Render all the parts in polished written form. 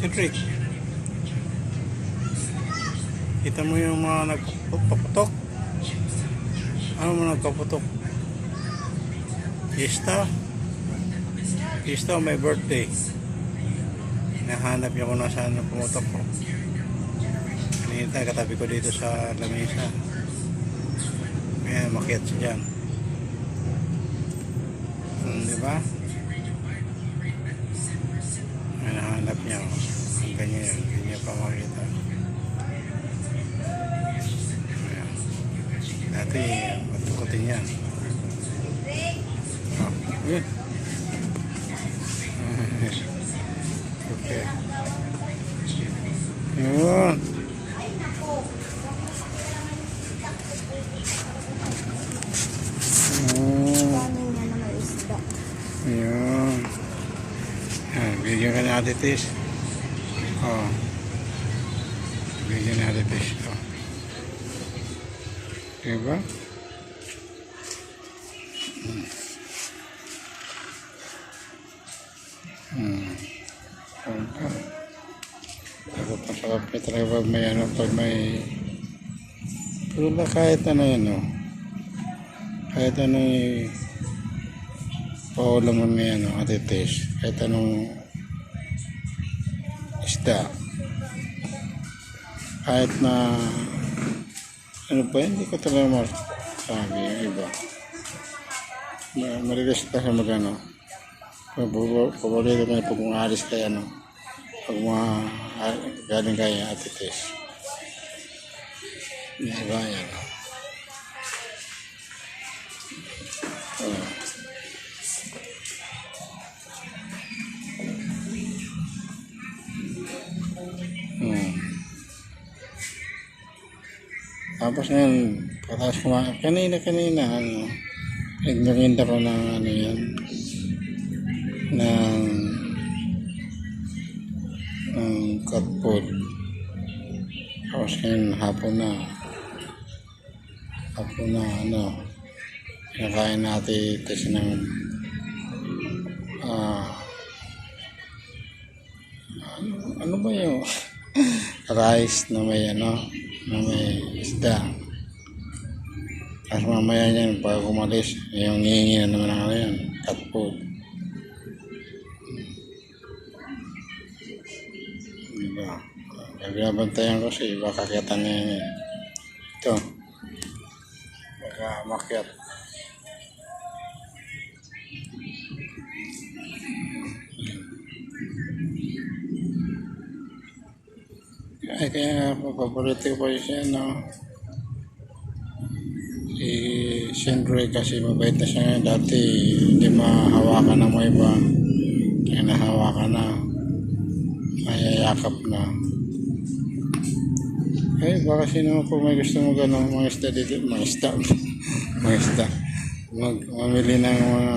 Cedric, kita mo yung mga nagpaputok? Ano mo nagpaputok? Fiesta? Fiesta o may birthday? Hinahanap niya kung nasaan na pumutok ko. Kanina katabi ko dito sa lamesa. Ayan, makiat siya dyan. Diba? Hinahanap niya. Ang ganyan, hindi niya pa makita. Ayan. Dati, matukutin yan. Oh, yun. Okay. Yun. Yun. Yan, bigyan ka na Ate Tis. Oh. Bigyan na Ate Tis. Oh. Diba? Sarap niya talaga pag may ano, pag may pula kahit ano yun, oh. Kahit ano paulam mo na yan, Ate Tis, kahit anong isda, kahit na ano pa, hindi ko talaga masabi yung iba. Marilis ka sa magano, paborito ko na pag umalis kaya ano, pag galing kaya Ate Tis. Diba yan? Tapos ngayon, patas kumain. Kanina, ano, nagnaginda ko ng ano yan, ng cat food. Tapos ngayon, hapon na, ano, kinakain natin kasi ng ano ba yung rice na may ano, na may isda. Tapos mamaya niyan pag umalis yung ngihingi na naman ng ano yan, cat food. Diba? Binabantayan ko siya, baka kakita niya yan. Ito, baka makyat. Ay, kaya paborito ko siya, no? Si Shendroy kasi mabait na siya ngayon. Dati hindi mahawakan ng mga iba. Kaya nahawakan na. Mayayakap na. Eh, baka sino po may gusto mo gano'n, mga isda dito. Mga isda. Mamili ng mga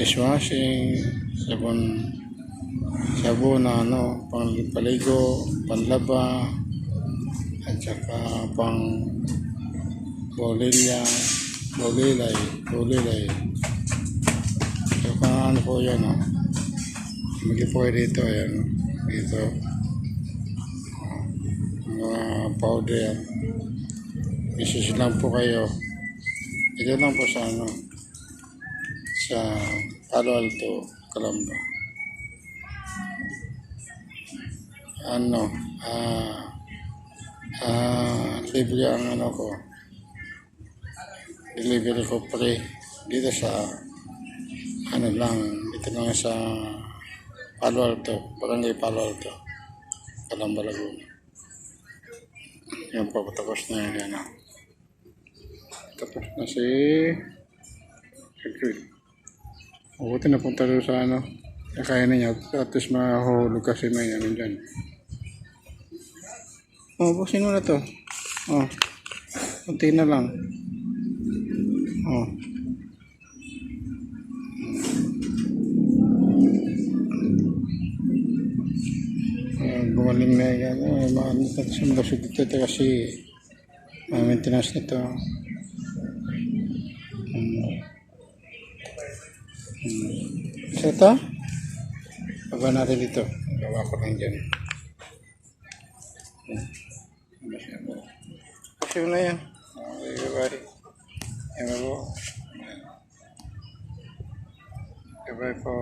dishwashing, sabon na ano, paligo, panlaba, at saka pang bolilay. So, ano po yan, no? Hindi po dito, ayan, dito. Mga powder. Isis lang po kayo. Ito lang po sa ano, sa Palo Alto, Calamba. Ano, libre ang ano ko. Delivery ko pre dito sa ano lang, dito lang sa Palo Alto, Barangay Palo Alto, Calamba, Laguna. Yan po, tapos na yan. Tapos na si Secret. Mabuti na punta doon sa ano, kaya na niya, at least mahulog kasi may ano dyan. Oh, buksin mo na to. Oh, kunti na lang. Oh. Gumaling na yan. Sumbasog dito kasi maintenance nito. Isa ito? Baba natin dito. Gawa ko lang dyan. Kasi na yan. Okay, bye. Yan po. Bye po.